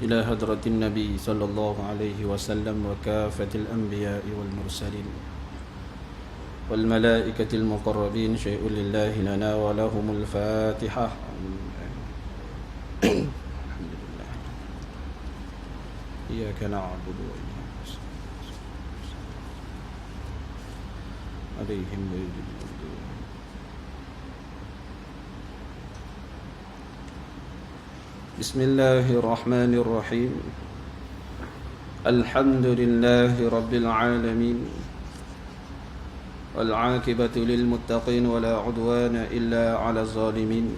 إلى حضرة النبي صلى الله عليه وسلم وكافة الأنبياء والمرسلين والملائكة المقربين شيء لله لنا ولهم الفاتحة. الحمد لله إياك نعبد وإياك نستعين عليهم غير المغضوب. بسم الله الرحمن الرحيم. الحمد لله رب العالمين والعاقبة للمتقين ولا عدوان إلا على الظالمين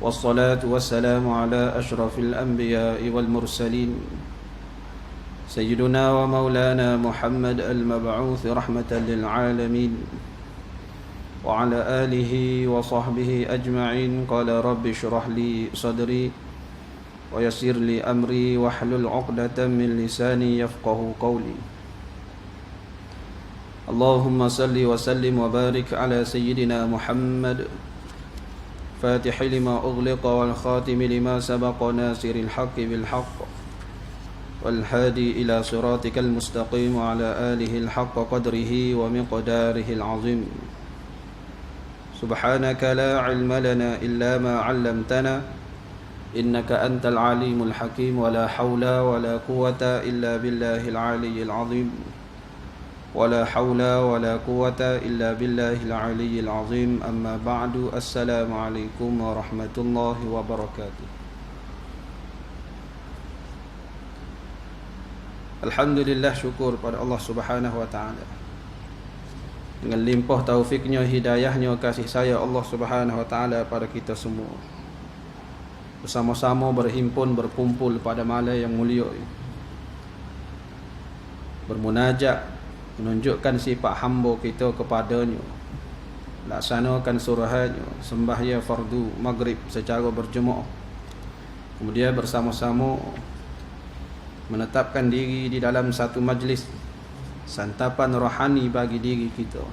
والصلاة والسلام على أشرف الأنبياء والمرسلين سيدنا ومولانا محمد المبعوث رحمة للعالمين وعلى آله وصحبه أجمعين. قال رب اشرح لي صدري ويسر لي أمري واحلل عقدة من لساني يفقه قولي. اللهم صل وسلم وبارك على سيدنا محمد فاتح لما أغلق والخاتم لما سبق ناصر الحق بالحق والهادي إلى صراطك المستقيم وعلى آله الحق قدره ومقداره العظيم. سبحانك لا علم لنا إلا ما علمتنا إنك أنت العليم الحكيم ولا حول ولا قوة إلا بالله العلي العظيم ولا حول ولا قوة إلا بالله العلي العظيم. أما بعد. السلام عليكم ورحمة الله وبركاته. Alhamdulillah, syukur pada Allah Subhanahu wa taala. Dengan limpah taufiknya, hidayahnya, kasih sayang Allah Subhanahu wa taala pada kita semua, bersama-sama berhimpun berkumpul pada malam yang mulia, bermunajat, menunjukkan sifat hamba kita kepadanya, laksanakan suruhannya, sembahyang fardu maghrib secara berjemaah, kemudian bersama-sama menetapkan diri di dalam satu majlis santapan rohani bagi diri kita.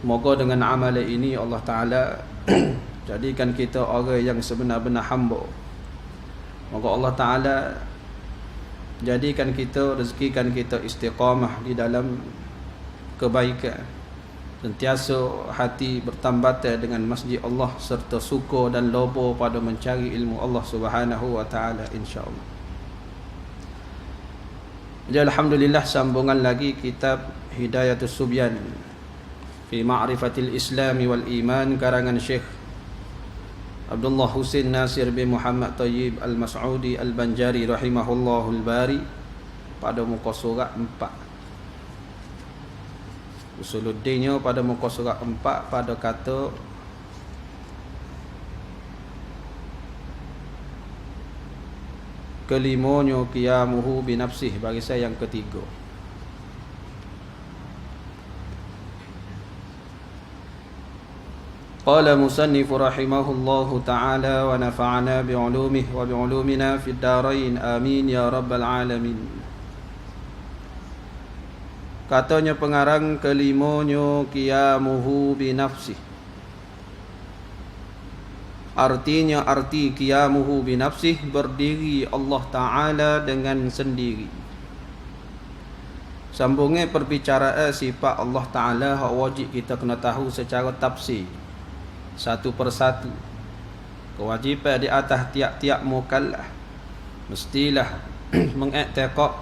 Moga dengan amalan ini Allah Ta'ala jadikan kita orang yang sebenar-benar hamba. Moga Allah Ta'ala jadikan kita, rezekikan kita istiqamah di dalam kebaikan, sentiasa hati bertambatan dengan masjid Allah, serta suka dan loba pada mencari ilmu Allah Subhanahu wa taala, insya-Allah. Jadi alhamdulillah, sambungan lagi kitab Hidayatus Subyan fi Ma'rifatil Islami wal Iman karangan Syekh Abdullah Husin Nasir bin Muhammad Tayyib Al-Mas'udi Al-Banjari rahimahullahul bari, pada muka surat 4. Usuluddinnya pada muka surat 4 pada kata kelimanya qiyamuhu binafsih, bagi saya yang ketiga. Qala musannifu rahimahullahu ta'ala wa nafa'ana bi'ulumihi wa bi'ulumina fid darain amin ya rabbal alamin. Katanya pengarang, kelimanya qiyamuhu binafsih, artinya arti qiyamuhu binafsih, berdiri Allah Ta'ala dengan sendiri. Sambungnya perbicaraan sifat Allah Ta'ala hak wajib kita kena tahu secara tafsir, satu persatu. Kewajipan di atas tiap-tiap mukallaf mestilah mengiktikad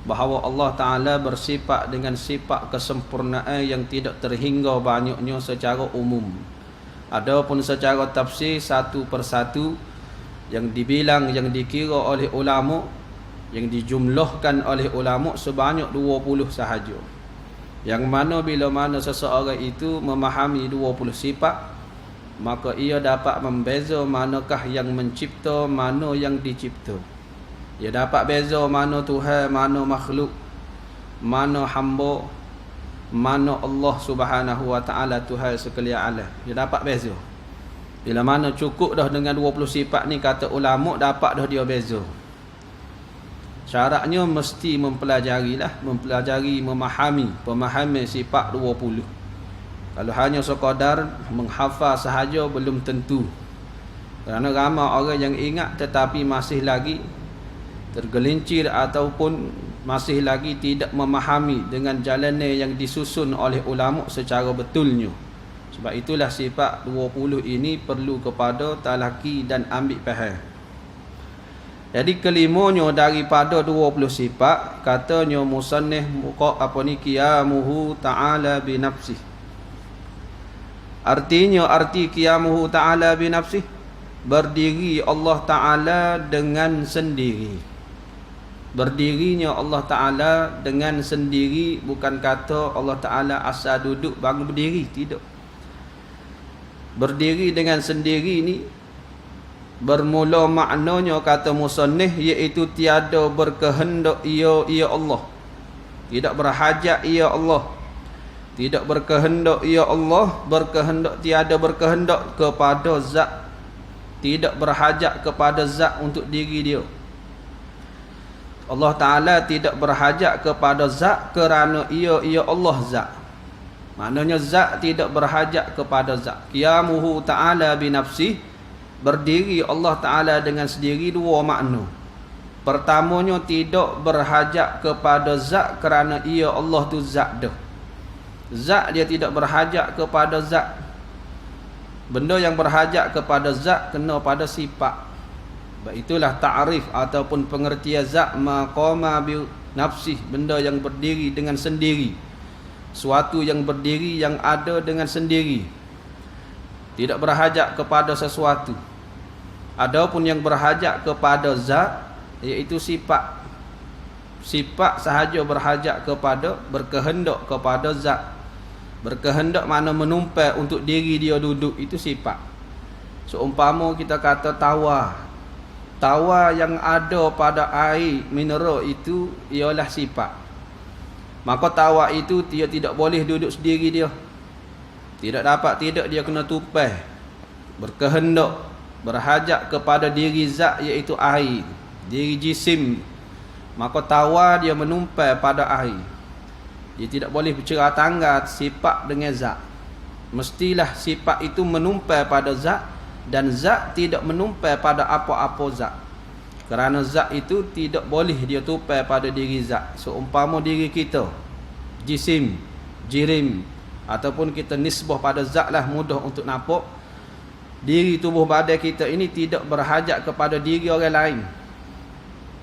bahawa Allah Ta'ala bersifat dengan sifat kesempurnaan yang tidak terhingga banyaknya secara umum. Adapun secara tafsir, satu persatu yang dibilang, yang dikira oleh ulama, yang dijumlahkan oleh ulama sebanyak 20 sahaja. Yang mana bila mana seseorang itu memahami 20 sifat, maka ia dapat membeza manakah yang mencipta, mana yang dicipta. Ia dapat beza mana Tuhan, mana makhluk, mana hamba, mana Allah Subhanahu wa taala Tuhan sekalian alam. Dia dapat beza. Bila mana cukup dah dengan 20 sifat ni, kata ulama, dapat dah dia beza. Syaratnya mesti mempelajari, memahami sifat 20. Kalau hanya sekadar menghafal sahaja belum tentu. Kerana ramai orang yang ingat tetapi masih lagi tergelincir ataupun masih lagi tidak memahami dengan jalannya yang disusun oleh ulama secara betulnya. Sebab itulah sifat 20 ini perlu kepada talaki dan ambil faham. Jadi kelimanya daripada 20 sifat, katanya musannif qiyamuhu ta'ala bi nafsih. Artinya arti qiyamuhu ta'ala bi nafsih, berdiri Allah Ta'ala dengan sendiri. Berdirinya Allah Ta'ala dengan sendiri, bukan kata Allah Ta'ala asal duduk baru berdiri, tidak. Berdiri dengan sendiri ni bermula maknanya kata musannif iaitu tiada berkehendak ia Allah. Tidak berhajat ia Allah. Tidak berkehendak ia Allah, berkehendak tiada berkehendak kepada zat. Tidak berhajat kepada zat untuk diri dia. Allah Ta'ala tidak berhajat kepada zat kerana ia Allah zat. Maknanya zat tidak berhajat kepada zat. Qiyamuhu ta'ala binafsih, berdiri Allah Ta'ala dengan sendiri, dua makna. Pertamanya tidak berhajat kepada zat kerana ia Allah tu zat dah. Zat dia tidak berhajat kepada zat. Benda yang berhajat kepada zat kena pada sifat. Itulah ta'rif ataupun pengertian zat maqama bi nafsih, benda yang berdiri dengan sendiri. Suatu yang berdiri yang ada dengan sendiri. Tidak berhajat kepada sesuatu. Adapun yang berhajat kepada zat iaitu sifat. Sifat sahaja berhajat kepada, berkehendak kepada zat. Berkehendak makna menumpai untuk diri dia duduk, itu sifat. Seumpama kita kata tawar. Tawar yang ada pada air mineral itu ialah sifat. Maka tawar itu dia tidak boleh duduk sendiri dia. Tidak dapat, tidak, dia kena tupai. Berkehendak, berhajat kepada diri zat iaitu air, diri jisim. Maka tawar dia menumpai pada air. Dia tidak boleh bercerah tangga sifat dengan zat. Mestilah sifat itu menumpai pada zat, dan zat tidak menumpai pada apa-apa zat. Kerana zat itu tidak boleh dia tupai pada diri zat. Seumpama diri kita, jisim, jirim, ataupun kita nisbah pada zat lah, mudah untuk nampak. Diri tubuh badan kita ini tidak berhajat kepada diri orang lain.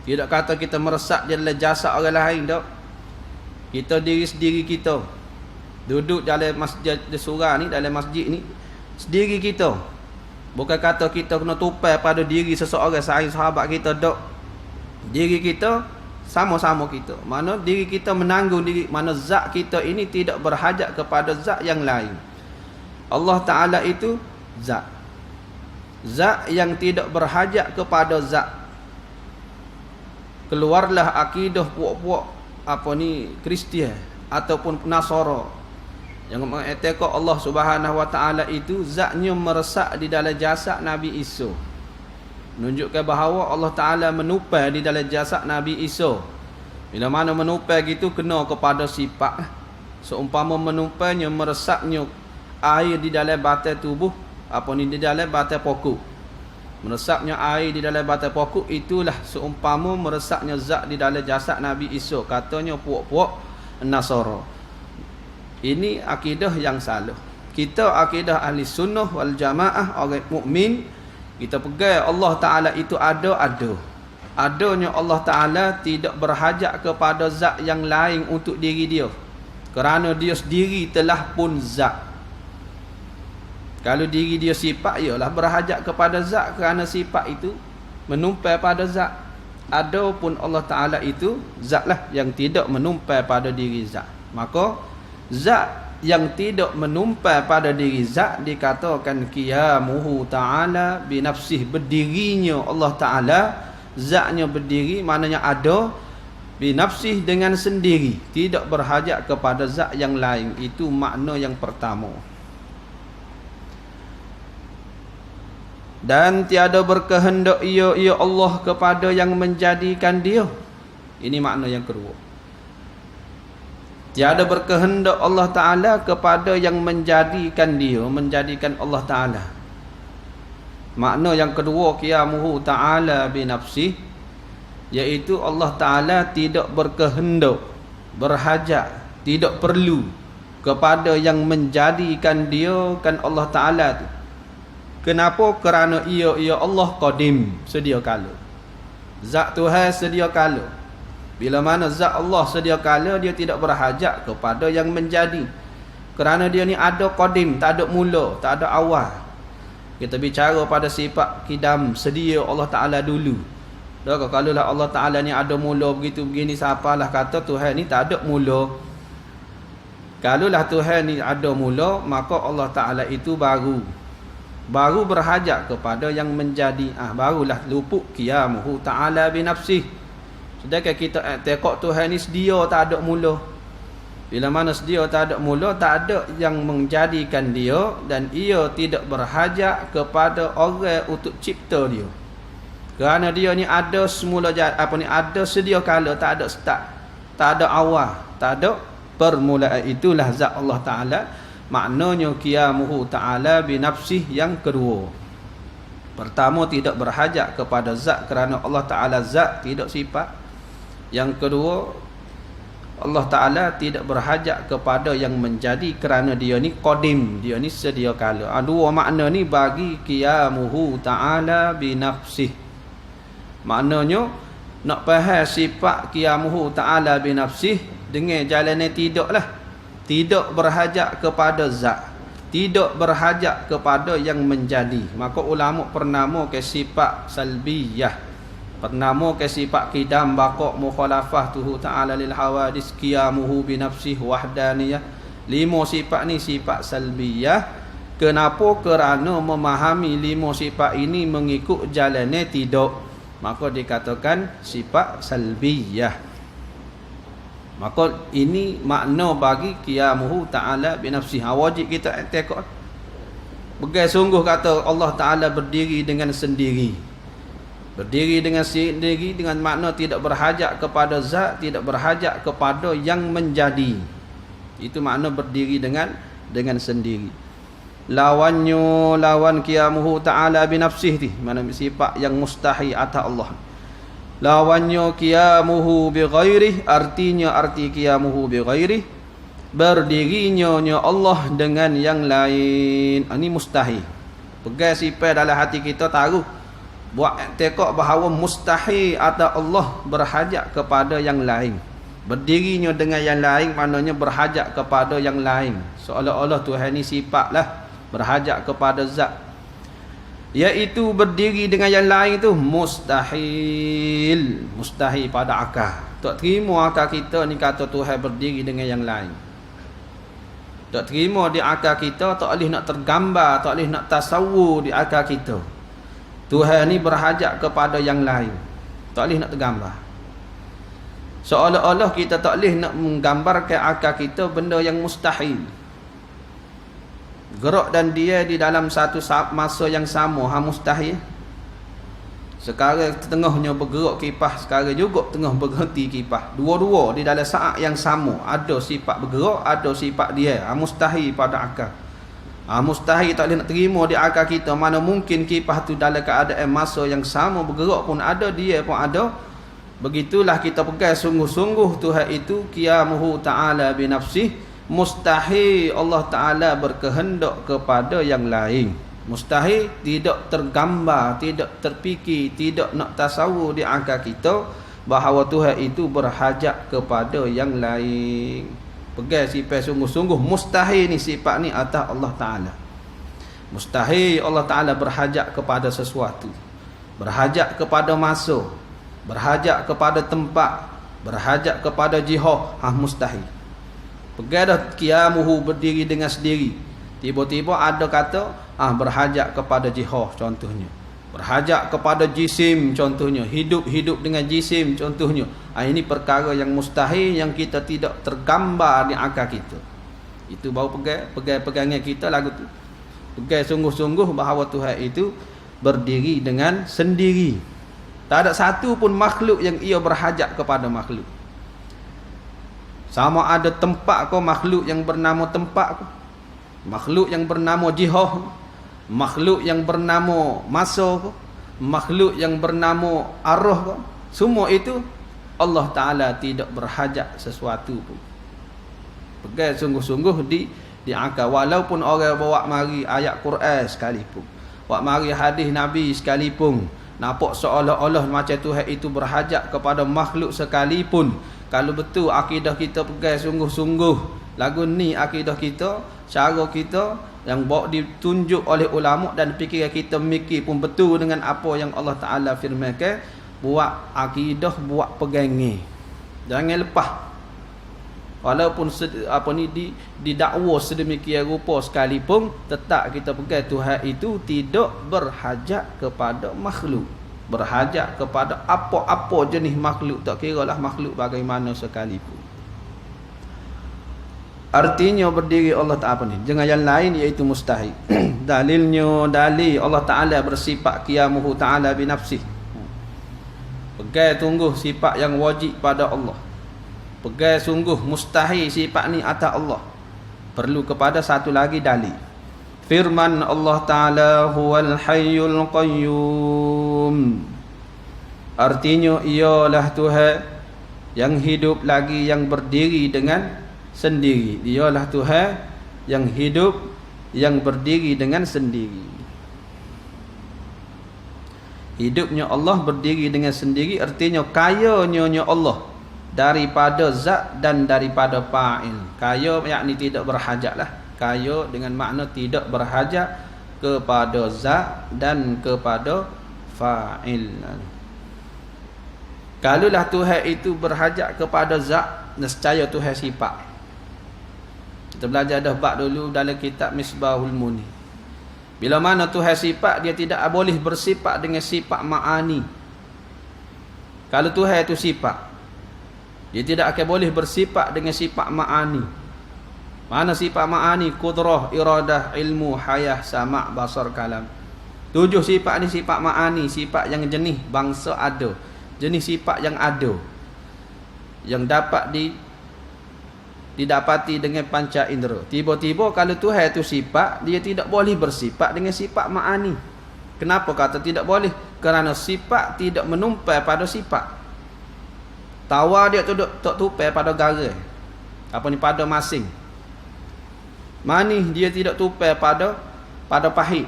Tidak kata kita meresap di dalam jasad orang lain, tak. Kita diri sendiri kita. Duduk dalam masjid surah ni, dalam masjid ni, sendiri kita. Bukan kata kita kena tupai pada diri seseorang, sahabat kita, tak. Diri kita sama-sama kita. Mana diri kita menanggung diri, mana zat kita ini tidak berhajat kepada zat yang lain. Allah Ta'ala itu zat. Zat yang tidak berhajat kepada zat. Keluarlah akidah puak-puak Kristian ataupun Nasara yang mengatakan Allah Subhanahu Wa Ta'ala itu zatnya meresap di dalam jasad Nabi Isa. Menunjukkan bahawa Allah Ta'ala menupai di dalam jasad Nabi Isa. Bila mana menupai gitu kena kepada sifat. Seumpama menupainya, meresapnya air di dalam batai tubuh, di dalam batai pokok. Meresapnya air di dalam batai pokok, itulah seumpama meresapnya zat di dalam jasad Nabi Isa. Katanya puak-puak Nasara. Ini akidah yang salah. Kita akidah ahli sunnah wal jamaah, orang mukmin, kita pegang Allah Ta'ala itu ada. Adanya Allah Ta'ala tidak berhajat kepada zat yang lain untuk diri dia. Kerana dia sendiri telah pun zat. Kalau diri dia sifat, ialah berhajat kepada zat kerana sifat itu menumpai pada zat. Adapun Allah Ta'ala itu zatlah yang tidak menumpai pada diri zat. Maka zat yang tidak menumpai pada diri zat dikatakan qiyamuhu ta'ala binafsih, berdirinya Allah Ta'ala, zatnya berdiri, maknanya ada, binafsih dengan sendiri, tidak berhajat kepada zat yang lain. Itu makna yang pertama. Dan tiada berkehendak ia Allah kepada yang menjadikan dia. Ini makna yang kedua. Tiada berkehendak Allah Ta'ala kepada yang menjadikan dia, menjadikan Allah Ta'ala. Makna yang kedua qiyamuhu ta'ala binafsih, iaitu Allah Ta'ala tidak berkehendak, berhajat, tidak perlu kepada yang menjadikan dia kan Allah Ta'ala tu. Kenapa? Kerana ia Allah qadim, sedia kala. Zat Tuhan sedia kala. Bila mana zat Allah sedia kala, dia tidak berhajat kepada yang menjadi. Kerana dia ni ada qadim, tak ada mula, tak ada awal. Kita bicara pada sifat kidam, sedia Allah Ta'ala dulu. Kalau lah Allah Ta'ala ni ada mula begitu begini, siapalah kata Tuhan ni tak ada mula. Kalaulah Tuhan ni ada mula, maka Allah Ta'ala itu baru berhajat kepada yang menjadi. Barulah luput qiyamuhu ta'ala binafsih. Sedangkan kita tekok Tuhan ni sedia, tak ada mula. Bila mana sedia tak ada mula, tak ada yang menjadikan dia, dan ia tidak berhajat kepada orang untuk cipta dia. Kerana dia ni ada semula ada sedia kala, tak ada start, tak ada awal, tak ada permulaan. Itulah zat Allah Ta'ala. Maknanya qiyamuhu ta'ala binafsih yang kedua. Pertama, tidak berhajat kepada zat kerana Allah Ta'ala zat, tidak sifat. Yang kedua, Allah Ta'ala tidak berhajat kepada yang menjadi kerana dia ni qadim, dia ni sedia kala. Dua makna ni bagi qiyamuhu ta'ala binafsih. Maknanya nak faham sifat qiyamuhu ta'ala binafsih dengan jalan yang tidaklah. Tidak berhajat kepada zat, tidak berhajat kepada yang menjadi. Maka ulama pernama ke sifat salbiyah, pernama ke sifat qidam, baqa' mukhalafah tuhu ta'ala lil hawadis, qiyamuhu binafsih, wahdaniyah. 5 sifat ni sifat salbiyah. Kenapa? Kerana memahami 5 sifat ini mengikut jalannya tidak, maka dikatakan sifat salbiyah. Maka ini makna bagi qiyamuhu ta'ala binafsih. Wajib kita i'tiqad. Begai sungguh kata Allah Ta'ala berdiri dengan sendiri. Berdiri dengan sendiri dengan makna tidak berhajat kepada zat, tidak berhajat kepada yang menjadi. Itu makna berdiri dengan sendiri. Lawannya, lawan qiyamuhu ta'ala binafsih ni, mana sifat yang mustahil atas Allah. Lawannya qiyamuhu bighairih, artinya arti qiyamuhu bighairih, berdirinya Allah dengan yang lain. Ini mustahil. Pegang sifat dalam hati kita, taruh buat i'tiqad bahawa mustahil atas Allah berhajat kepada yang lain. Berdirinya dengan yang lain maknanya berhajat kepada yang lain. Seolah-olah Tuhan ni sifatlah berhajat kepada zat, iaitu berdiri dengan yang lain itu mustahil. Mustahil pada akal. Tak terima akal kita ni kata Tuhan berdiri dengan yang lain. Tak terima di akal kita, tak boleh nak tergambar, tak boleh nak tasawur di akal kita Tuhan ni berhajat kepada yang lain. Tak boleh nak tergambar. Seolah-olah kita tak boleh nak menggambarkan akal kita benda yang mustahil. Gerak dan dia di dalam satu masa yang sama, mustahil. Sekarang tengahnya bergerak kipas, sekarang juga tengah berhenti kipas. Dua-dua di dalam saat yang sama, ada sifat bergerak, ada sifat dia. Mustahil pada akal. Mustahil, tak boleh nak terima di akal kita. Mana mungkin kipas tu dalam keadaan masa yang sama, bergerak pun ada, dia pun ada. Begitulah kita pegang sungguh-sungguh Tuhan itu qiyamuhu ta'ala binafsih. Mustahil Allah Ta'ala berkehendak kepada yang lain. Mustahil, tidak tergambar, tidak terfikir, tidak nak tasawur di akal kita bahawa Tuhan itu berhajat kepada yang lain. Pegang sifat sungguh-sungguh mustahil ni, sifat ni atas Allah Ta'ala. Mustahil Allah Ta'ala berhajat kepada sesuatu, berhajat kepada masa, berhajat kepada tempat, berhajat kepada jihad. Mustahil. Pegang dah qiyamuhu berdiri dengan sendiri, tiba-tiba ada kata berhajat kepada jihad contohnya, berhajat kepada jisim contohnya, hidup dengan jisim contohnya. Ini perkara yang mustahil, yang kita tidak tergambar di akal kita. Itu baru pegangan kita lagu tu. Pegang sungguh-sungguh bahawa Tuhan itu berdiri dengan sendiri. Tak ada satu pun makhluk yang ia berhajat kepada makhluk. Sama ada tempat kau, makhluk yang bernama tempat kau, makhluk yang bernama jihad, makhluk yang bernama masa ke, makhluk yang bernama arwah ke, semua itu Allah Ta'ala tidak berhajat sesuatu pun. Pegang sungguh-sungguh di akal. Walaupun orang bawa mari ayat Quran sekalipun, bawa mari hadis Nabi sekalipun, nampak seolah-olah macam Tuhan itu berhajat kepada makhluk sekalipun, kalau betul akidah kita pegang sungguh-sungguh, lagu ni akidah kita, cara kita yang bawa ditunjuk oleh ulama dan fikiran kita mikir pun betul dengan apa yang Allah Ta'ala firmankan, buat akidah, buat pegangi, jangan lepas. Walaupun didakwa sedemikian rupa sekalipun, tetap kita pegang Tuhan itu tidak berhajat kepada makhluk, berhajat kepada apa-apa jenis makhluk, tak kira lah makhluk bagaimana sekalipun. Artinya berdiri Allah Ta'ala ni dengan yang lain iaitu mustahil. Dalilnya dalil Allah Ta'ala bersifat qiyamuhu ta'ala binafsih. Pegang tunggu sifat yang wajib pada Allah, pegang sungguh mustahil sifat ni atas Allah. Perlu kepada satu lagi dalil. Firman Allah Ta'ala huwal hayyul qayyum. Artinya ialah Tuhan yang hidup lagi, yang berdiri dengan sendiri. Dialah Tuhan yang hidup, yang berdiri dengan sendiri. Hidupnya Allah, berdiri dengan sendiri, artinya kayanya Allah daripada zat dan daripada fa'il. Kaya yakni tidak berhajat lah. Kaya dengan makna tidak berhajat kepada zat dan kepada fa'il. Kalaulah Tuhan itu berhajat kepada zat, nescaya Tuhan sifat. Kita belajar dah bab dulu dalam kitab Misbahul Muni. Bila mana Tuhan sifat, dia tidak boleh bersifat dengan sifat ma'ani. Kalau Tuhan itu sifat, dia tidak akan boleh bersifat dengan sifat ma'ani. Mana sifat ma'ani? Qudrah, iradah, ilmu, hayah, sama', basar, kalam. 7 sifat ni sifat ma'ani, sifat yang jenis bangsa ada, jenis sifat yang ada, yang dapat didapati dengan panca indera. Tiba-tiba kalau Tuhan itu sifat, dia tidak boleh bersifat dengan sifat ma'ani. Kenapa kata tidak boleh? Kerana sifat tidak menumpai pada sifat. Tawa dia tak tupai pada gara, apa ni, pada masing. Manis dia tidak tupai pada pahit.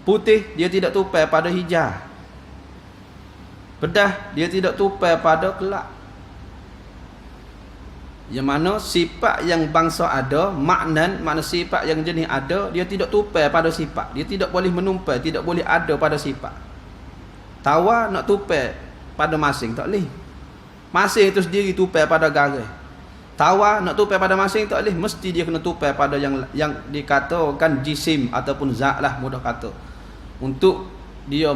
Putih dia tidak tupai pada hijau. Pedas dia tidak tupai pada kelak. Yang mana sifat yang bangsa ada, maknan, makna sifat yang jenis ada, dia tidak tupai pada sifat. Dia tidak boleh menumpai, tidak boleh ada pada sifat. Tawa nak tupai pada masing, tak boleh. Masing itu sendiri tupai pada gara. Tawa nak tupai pada masing, tak boleh. Mesti dia kena tupai pada yang dikatakan jisim ataupun zat lah, mudah kata, untuk dia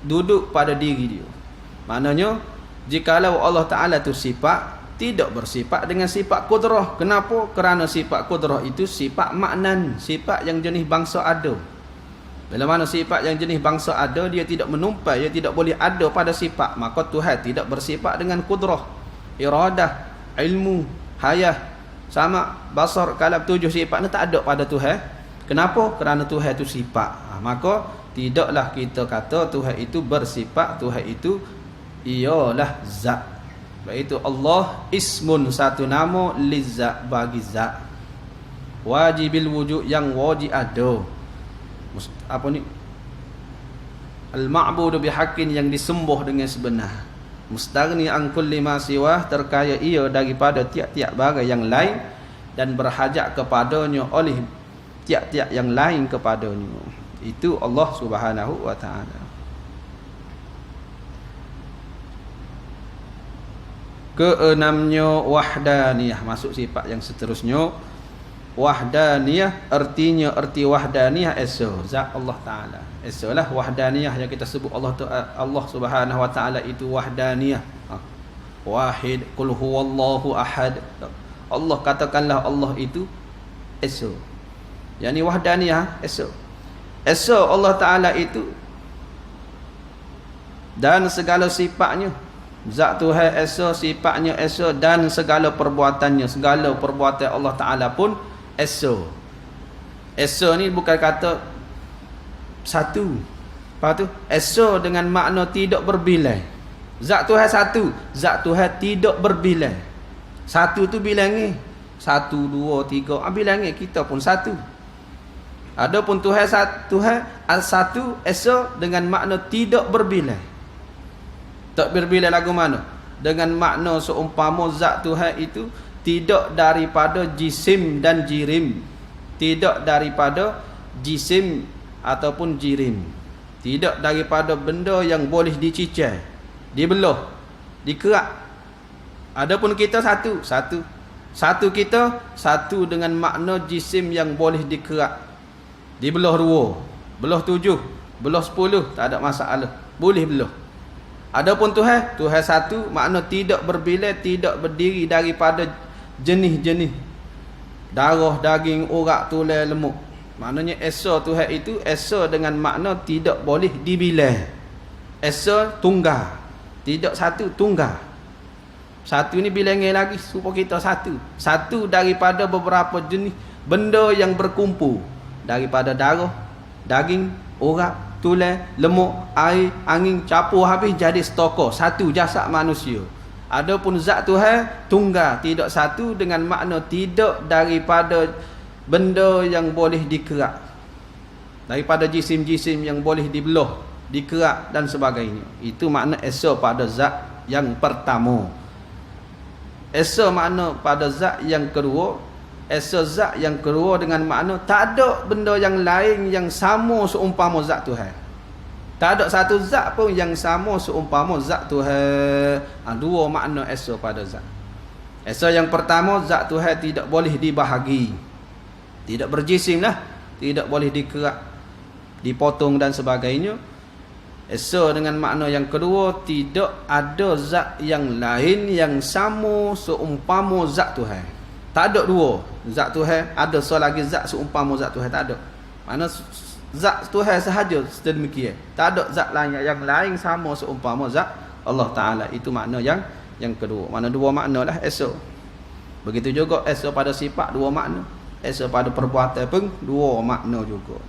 duduk pada diri dia. Maknanya jikalau Allah Ta'ala tu sifat, tidak bersifat dengan sifat qudrah. Kenapa? Kerana sifat qudrah itu sifat maknan, sifat yang jenis bangsa ada. Bila mana sifat yang jenis bangsa ada, dia tidak menumpai, dia tidak boleh ada pada sifat, maka Tuhan tidak bersifat dengan qudrah, iradah, ilmu, hayah, sama', basar, kalam. 7 sifat ni tak ada pada Tuhan. Kenapa? Kerana Tuhan itu sifat. Maka tidaklah kita kata Tuhan itu bersifat. Tuhan itu ialah zat. Iaitu Allah ismun, satu nama, lizzat, bagi zat, wajibil wujud, yang wajib ada, apa ni, al-ma'budu bihaqqin, yang disembah dengan sebenar, mustaghni an kulli ma siwah, terkaya ia daripada tiap-tiap barang yang lain dan berhajat kepadanya oleh tiap-tiap yang lain kepadanya. Itu Allah Subhanahu wa ta'ala. Keenamnya wahdaniyah, masuk sifat yang seterusnya. Wahdaniyah artinya, arti wahdaniyah esa, zat Allah Ta'ala. Esa lah wahdaniyah yang kita sebut Allah Subhanahu wa ta'ala itu wahdaniyah. Wahid, qul huwallahu ahad. Allah, katakanlah Allah itu esa. Yang ni wahdaniyah esa. Esa Allah Ta'ala itu dan segala sifatnya. Zat Tuhan esa, sifatnya esa, dan segala perbuatannya, segala perbuatan Allah Ta'ala pun esa. Esa ni bukan kata satu. Lepas tu esa dengan makna tidak berbilai. Zat Tuhan satu, zat Tuhan tidak berbilai. Satu tu bilangi 1 2 3, bilangi kita pun satu. Adapun Tuhan satu, Tuhan al-satu esa dengan makna tidak berbilai. Tak berbilai lagu mana? Dengan makna seumpama zat Tuhan itu tidak daripada jisim dan jirim. Tidak daripada jisim ataupun jirim. Tidak daripada benda yang boleh dicicah, dibelah, dikerak. Adapun kita satu. Satu kita satu dengan makna jisim yang boleh dikerak, dibelah 2, belah 7, belah 10, tak ada masalah, boleh belah. Adapun Tuhan satu, makna tidak berbilai, tidak berdiri daripada jenis-jenis darah, daging, urat, tulang, lemuk. Maknanya esa Tuhan itu esa dengan makna tidak boleh dibilai. Esa tunggal, tidak satu, tunggal. Satu ni bilangi lagi supaya kita satu. Satu daripada beberapa jenis benda yang berkumpul, daripada darah, daging, urat, tulang, lemuk, air, angin, campur habis jadi setokor, satu jasad manusia. Adapun zat Tuhan tunggal, tidak satu dengan makna tidak daripada benda yang boleh dikerak, daripada jisim-jisim yang boleh dibelah, dikerak dan sebagainya. Itu makna esa pada zat yang pertama. Esa makna pada zat yang kedua, esa zat yang kedua dengan makna tak ada benda yang lain yang sama seumpama zat Tuhan. Tak ada satu zat pun yang sama seumpama zat Tuhan. Dua makna esa pada zat. Esa yang pertama, zat Tuhan tidak boleh dibahagi, tidak berjisim lah, tidak boleh dikerak, dipotong dan sebagainya. Esa dengan makna yang kedua, tidak ada zat yang lain yang sama seumpama zat Tuhan. Tak ada dua zat Tuhan, ada selagi zat seumpama zat Tuhan, tak ada. Mana zat Tuhan sahaja sedemikian. Tak ada zat lain yang lain sama seumpama zat Allah Ta'ala. Itu makna yang kedua. Mana dua makna lah esa. Begitu juga esa pada sifat dua makna. Esa pada perbuatan pun dua makna juga.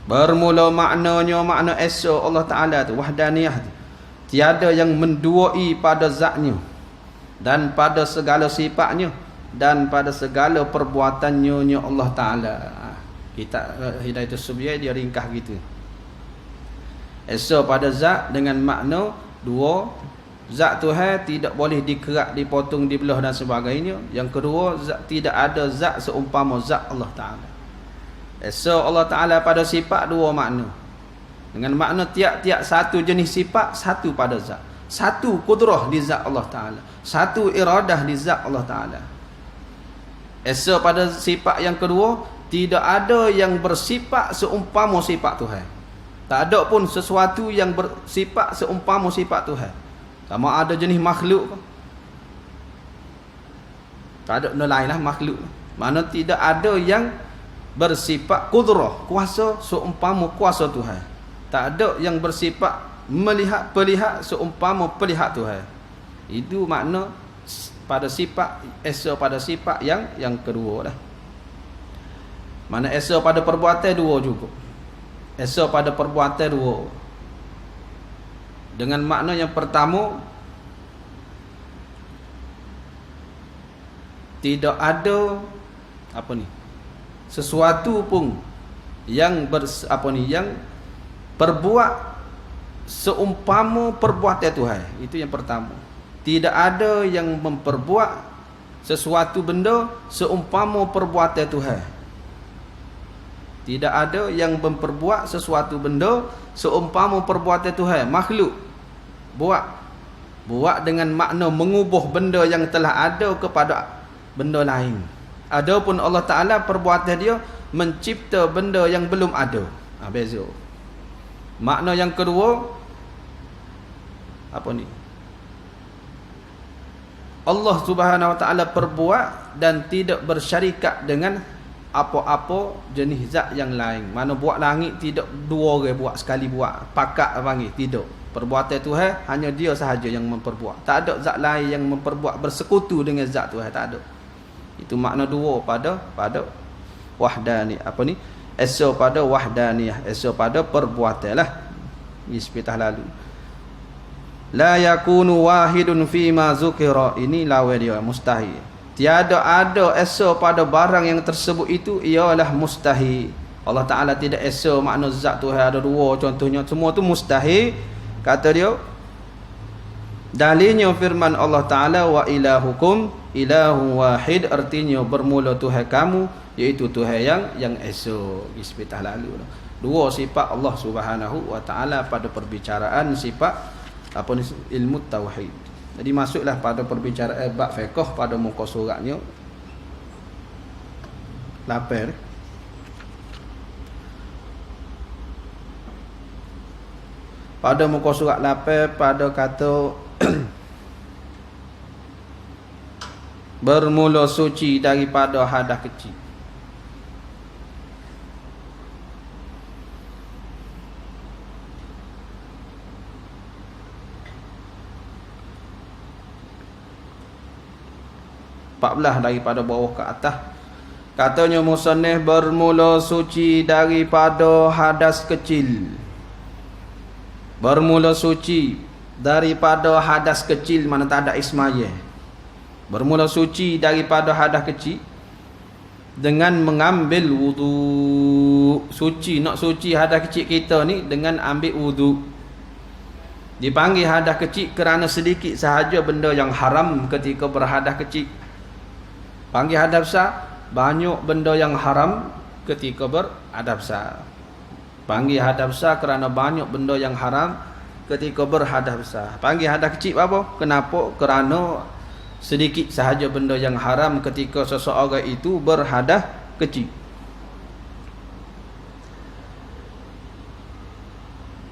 Bermula maknanya makna esa Allah Ta'ala tu, wahdaniyah tu. Tiada yang menduai pada zatnya dan pada segala sifatnya dan pada segala perbuatannya Allah Ta'ala. Kita Hidayatus Subyah dia ringkas gitu. Esa pada zat dengan makna dua. Zat Tuhan tidak boleh dikerak, dipotong, dibelah dan sebagainya. Yang kedua, tidak ada zat seumpama zat Allah Ta'ala. Esa Allah Ta'ala pada sifat dua makna. Dengan makna tiap-tiap satu jenis sifat, satu pada zat. Satu kudrah di zat Allah Ta'ala, satu iradah di zat Allah Ta'ala. Esa pada sifat yang kedua, tidak ada yang bersifat seumpama sifat Tuhan. Tak ada pun sesuatu yang bersifat seumpama sifat Tuhan. Sama ada jenis makhluk, tak ada benda lain lah makhluk. Mana tidak ada yang bersifat kudrah, kuasa seumpama kuasa Tuhan. Tak ada yang bersifat melihat, pelihat seumpama pelihat Tuhan. Itu makna pada sifat, esa pada sifat yang kedua dah. Mana esa pada perbuatan dua juga. Esa pada perbuatan dua. Dengan makna yang pertama, tidak ada sesuatu pun yang yang perbuat seumpama perbuatan Tuhan. Itu yang pertama. Tidak ada yang memperbuat sesuatu benda seumpama perbuatan Tuhan. Tidak ada yang memperbuat sesuatu benda seumpama perbuatan Tuhan. Makhluk buat dengan makna mengubah benda yang telah ada kepada benda lain. Adapun Allah Ta'ala perbuatan dia mencipta benda yang belum ada. Beza. Makna yang kedua, Allah Subhanahu Wa Ta'ala perbuat dan tidak bersyarikat dengan apa-apa jenis zat yang lain. Mana buat langit tidak dua orang buat sekali buat, pakat panggil, tidak. Perbuatan Tuhan hanya dia sahaja yang memperbuat. Tak ada zat lain yang memperbuat bersekutu dengan zat Tuhan, tak ada. Itu makna dua pada wahdani Esok pada wahdaniyah, esok pada perbuatan lah. Ispitah lalu. La yakunu wahidun fima zukira. Ini lawan dia, mustahil. Tiada ada esok pada barang yang tersebut itu ialah mustahil. Allah Ta'ala tidak esok makna zat Tuhan ada dua, contohnya semua tu mustahil. Kata dia, dalilnya firman Allah Ta'ala, wa ilahukum ilahu wahid, artinya bermula Tuhan kamu iaitu Tuhan yang esok. Ispitah lalu. Dua sifat Allah Subhanahu wa Ta'ala pada perbicaraan sifat apa ni, ilmu tauhid. Jadi masuklah pada perbicaraan bab fiqh pada muka suratnya 8. Pada muka surat 8 pada kata bermula suci daripada hadas kecil. Belah daripada bawah ke atas. Katanya musannif bermula suci daripada hadas kecil. Bermula suci daripada hadas kecil, mana tak ada ismaya. Bermula suci daripada hadas kecil dengan mengambil wudu. Suci, nak suci hadas kecil kita ni dengan ambil wudu. Dipanggil hadas kecil kerana sedikit sahaja benda yang haram ketika berhadas kecil. Panggil hadas besar, banyak benda yang haram ketika berhadas besar. Panggil hadas besar kerana banyak benda yang haram ketika berhadas besar. Panggil hadas kecil apa? Kenapa? Kerana sedikit sahaja benda yang haram ketika seseorang itu berhadas kecil.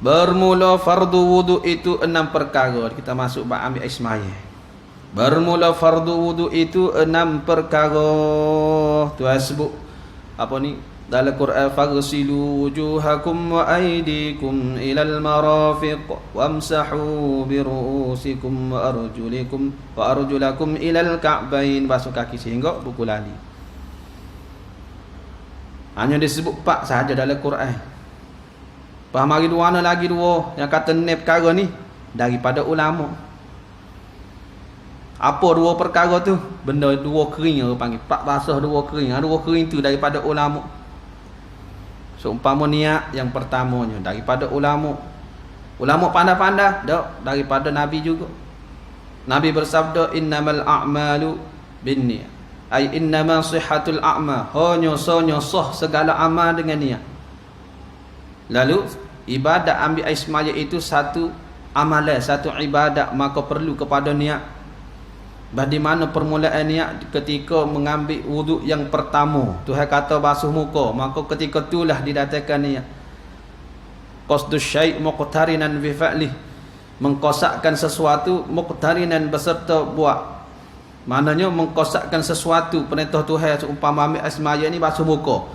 Bermula fardu wudu itu 6 perkara. Kita masuk bab ambil ismaya. Bermula fardu wudu itu 6 perkara. Tuhan sebut apa ni dalam Quran, faghsilu wujuhakum wa aydikum ilal marafiq wamsahu bi ru'usikum wa arjulakum ilal ka'bain. Basuh kaki sehingga buku lali. Hanya disebut 4 sahaja dalam Quran. Faham lagi dua lagi dua yang kata ni perkara ni daripada ulama. Apa 2 perkara tu? Benda 2 kering orang panggil. Pak basah 2 kering. 2 kering tu daripada ulama. Seumpama niat yang pertamanya daripada ulama. Ulama pandai-pandai dak daripada Nabi juga. Nabi bersabda, innamal a'malu binniyat. Ai innama sihhatul a'mal. Hanya sah segala amal dengan niat. Lalu ibadat ambil air semaya itu satu amalan, satu ibadat, maka perlu kepada niat. Bagaimana permulaan niat? Ketika mengambil wuduk yang pertama, Tuhan kata basuh muka, maka ketika itulah didatangkan niat. Qasdus syai' muqtarinan bi fa'lih, mengkosakkan sesuatu muqtarinan beserta buat. Maknanya mengkosakkan sesuatu, perintah Tuhan seumpama ambil asmaya ni basuh muka.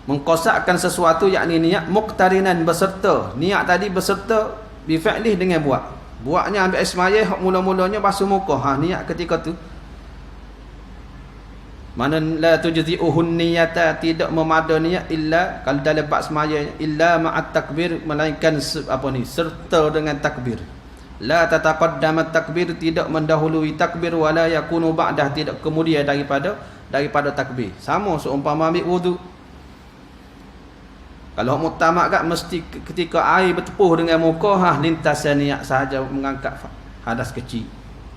Mengkosakkan sesuatu yakni niat muqtarinan beserta. Niat tadi beserta bi fa'lih dengan buat. Buatnya ambil air semaya, mula-mulanya basuh muka. Niat ketika tu. Mana la tujzi'uhun niyata, tidak memada niat illa, kalau dalam bab semaya, illa ma'at takbir, melainkan serta dengan takbir. La tataqaddamat takbir, tidak mendahului takbir, wala yakunu ba'dah, tidak kemudian daripada takbir. Sama seumpama ambil wudu. Kalau mutamak kat mesti ketika air bertepuh dengan muka, lintasan niat sahaja mengangkat hadas kecil.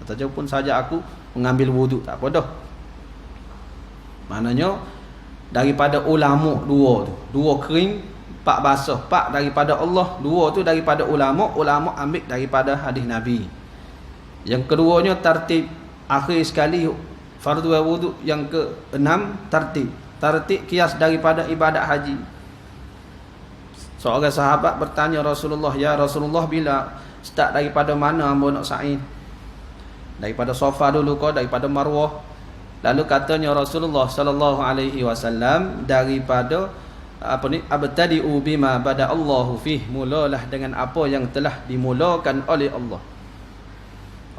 Ataupun saja aku mengambil wuduk, tak apa dah. Maknanya daripada ulama 2 tu. 2 kering, 4 basah. 4 daripada Allah, 2 tu daripada ulama. Ulama ambil daripada hadis Nabi. Yang keduanya tartib. Akhir sekali fardu wuduk yang ke-6 tartib. Tartib kias daripada ibadat haji. Seorang sahabat bertanya Rasulullah, ya Rasulullah, bila start daripada mana hamba nak sa'i? Daripada Safa dulu ke daripada Marwah? Lalu katanya Rasulullah sallallahu alaihi wasallam, daripada abtadi'u bima bada Allahu fih, mulalah dengan apa yang telah dimulakan oleh Allah.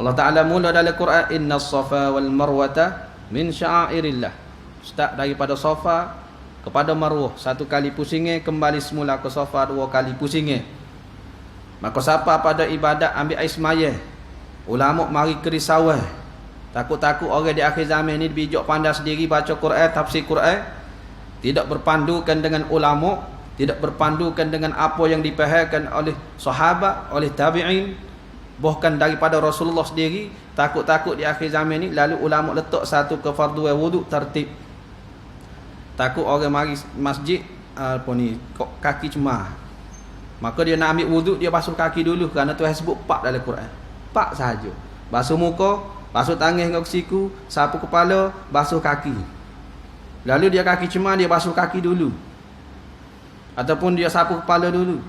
Allah Taala mula dalam Quran, innas safa wal marwata min sya'airillah. Start daripada Safa kepada Marwah, 1 kali pusingnya kembali semula ke Safa, 2 kali pusingnya. Maka siapa pada ibadat ambil air semaya, ulama mari kerisauan, takut-takut orang di akhir zaman ni bijak pandai sendiri baca Quran, tafsir Quran, tidak berpandukan dengan ulama, tidak berpandukan dengan apa yang dipahamkan oleh sahabat, oleh tabi'in, bahkan daripada Rasulullah sendiri. Takut-takut di akhir zaman ni lalu ulama letak satu kefarduan wuduk tertib. Takut orang mari masjid kaki cemar, maka dia nak ambil wuduk, dia basuh kaki dulu, kerana Tuhan sebut pak dalam Quran. Pak sahaja. Basuh muka, basuh tangan hingga ke siku, sapu kepala, basuh kaki. Lalu dia kaki cemar, dia basuh kaki dulu, ataupun dia sapu kepala dulu,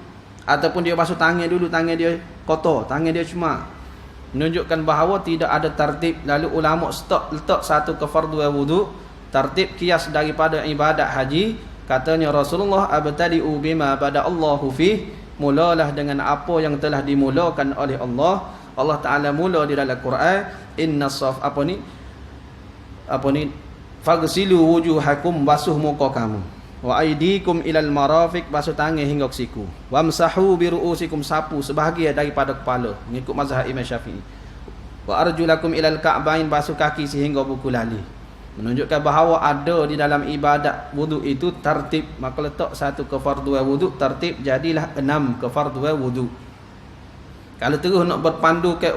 ataupun dia basuh tangan dulu, tangan dia kotor, tangan dia cemar, menunjukkan bahawa tidak ada tertib. Lalu ulama letak satu kefarduan wuduk tertib kias daripada ibadat haji. Katanya Rasulullah, abtadi'u bima bada Allahu fih, mulalah dengan apa yang telah dimulakan oleh Allah. Allah Ta'ala mula di dalam Quran, inna saf faghsilu wujuhakum, basuh muka kamu, wa aydikum ilal marafiq, basuh tangan hingga ke siku, wamsahu bi ru'usikum, sapu sebahagian daripada kepala, mengikut mazhab Imam Syafi'i, wa arjulakum ilal ka'bain, basuh kaki sehingga buku lali. Menunjukkan bahawa ada di dalam ibadat wuduk itu tertib. Maka letak satu kefarduan wuduk tertib, jadilah 6 kefarduan wuduk. Kalau terus nak berpandu ke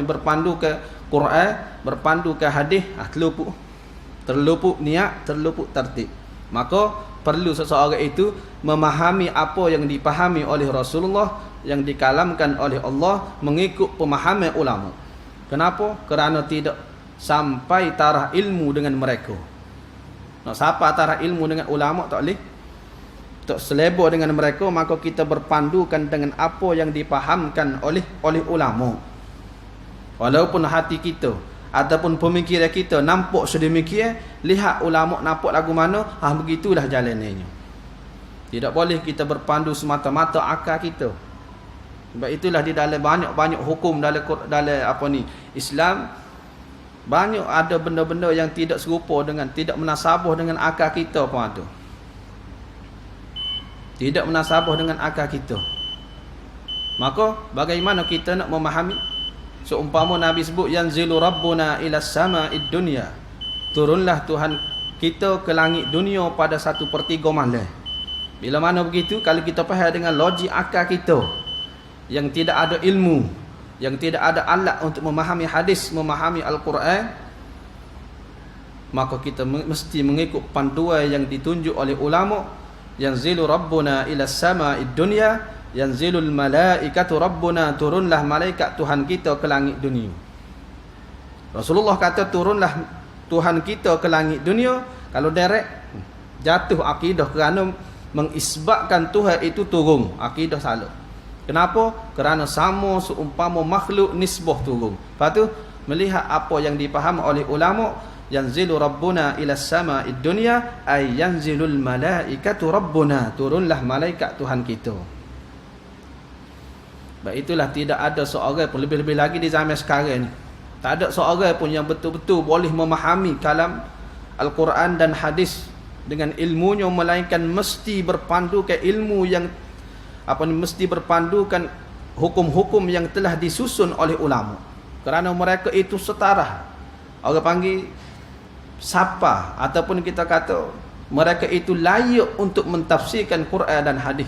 berpandu ke Quran, berpandu ke hadis, terluput niat, terluput tertib. Maka perlu seseorang itu memahami apa yang dipahami oleh Rasulullah, yang dikalamkan oleh Allah, mengikut pemahaman ulama. Kenapa? Kerana tidak sampai taraf ilmu dengan mereka. Nak sampai taraf ilmu dengan ulama tak boleh, tak selebor dengan mereka. Maka kita berpandukan dengan apa yang dipahamkan oleh ulama. Walaupun hati kita ataupun pemikiran kita nampak sedemikian, lihat ulama nampak lagu mana, begitulah jalannya. Tidak boleh kita berpandu semata-mata akal kita. Sebab itulah di dalam banyak hukum dalam Islam, banyak ada benda-benda yang tidak serupa dengan, tidak munasabah dengan akal kita pun ada. Tidak munasabah dengan akal kita. Maka bagaimana kita nak memahami? Seumpama Nabi sebut yanzilu rabbuna ila sama'id dunya, turunlah Tuhan kita ke langit dunia pada 1/3 malam. Bila mana begitu, kalau kita faham dengan logik akal kita yang tidak ada ilmu, yang tidak ada alat untuk memahami hadis, memahami Al-Quran, maka kita mesti mengikut panduan yang ditunjuk oleh ulama. Yanzilu rabbuna ila sama'id dunya, yanzilul malaikatu rabbuna, turunlah malaikat Tuhan kita ke langit dunia. Rasulullah kata turunlah Tuhan kita ke langit dunia. Kalau direct jatuh akidah, kerana mengisbatkan Tuhan itu turun, akidah salah. Kenapa? Kerana sama seumpama makhluk nisbah turun. Lepas tu melihat apa yang dipahami oleh ulama, yanzilu rabbuna ila sama'id dunya ay yanzilul malaikatu rabbuna, turunlah malaikat Tuhan kita. Baik, itulah tidak ada seorang pun, lebih-lebih lagi di zaman sekarang ni, tak ada seorang pun yang betul-betul boleh memahami kalam Al-Quran dan hadis dengan ilmunya, melainkan mesti berpandukan ilmu yang mesti berpandukan hukum-hukum yang telah disusun oleh ulama. Kerana mereka itu setara, orang panggil sapa, ataupun kita kata mereka itu layak untuk mentafsirkan Quran dan hadis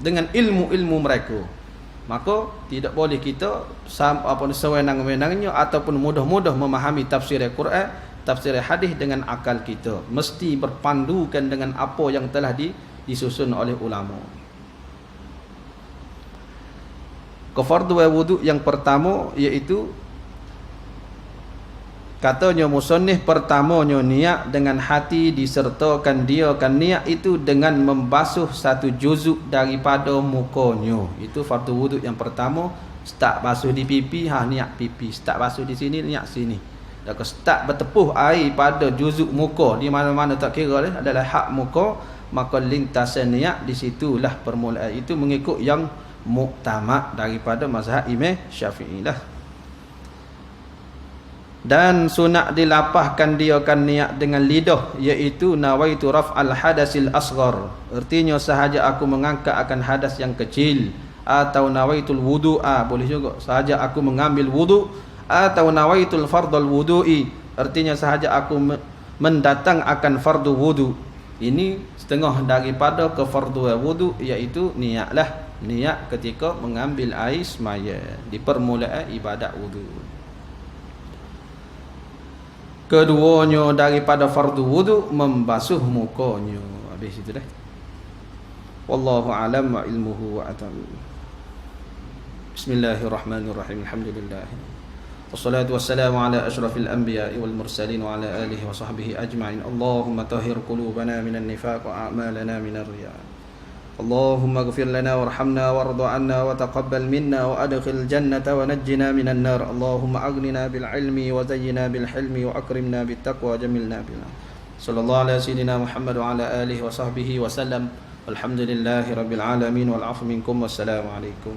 dengan ilmu-ilmu mereka. Maka tidak boleh kita sewenang-wenangnya ataupun mudah-mudah memahami tafsir Quran, tafsir hadis dengan akal kita. Mesti berpandukan dengan apa yang telah disusun oleh ulama. Kefarduan wuduk yang pertama iaitu, katanya musannif, pertamanya niat dengan hati, disertakan dia kan niat itu dengan membasuh satu juzuk daripada mukanya. Itu fardu wuduk yang pertama. Start basuh di pipi, niat pipi. Start basuh di sini, niat sini. Dan start bertepuh air pada juzuk muka, di mana-mana tak kira adalah hak muka, maka lintasan niat di situlah permulaan. Itu mengikut yang muktamad daripada mazhab Imam Syafi'i lah. Dan sunat dilapahkan dia kan niat dengan lidah, iaitu nawaitu raf'al hadasil asghar. Artinya sahaja aku mengangkat akan hadas yang kecil, atau nawaitul wudu'a, boleh juga sahaja aku mengambil wudu, atau nawaitul fardal wudu'i, artinya sahaja aku mendatang akan fardu wudu. Ini setengah daripada ke fardu wudu, iaitu niatlah, niat ketika mengambil air semaya di permulaan ibadat wudu. Keduanya daripada fardu wudu membasuh mukanya. Habis itu dah. Wallahu a'lam wa ilmuhu wa atam. Bismillahirrahmanirrahim. Alhamdulillah. Wassalatu wassalamu ala asyrafil anbiya'i wal mursalin wa ala alihi wa sahbihi ajma'in. Allahumma tahhir qulubana minan nifaq wa a'malana minar riya'. اللهم اغفر لنا وارحمنا وارض عنا وتقبل منا وادخل الجنة ونجنا من النار. اللهم اغننا بالعلم وزينا بالحلم واكرمنا بالتقوى جملنا بنا. صلى الله على سيدنا محمد وعلى اله وصحبه وسلم. والحمد لله رب العالمين والعفو منكم والسلام عليكم.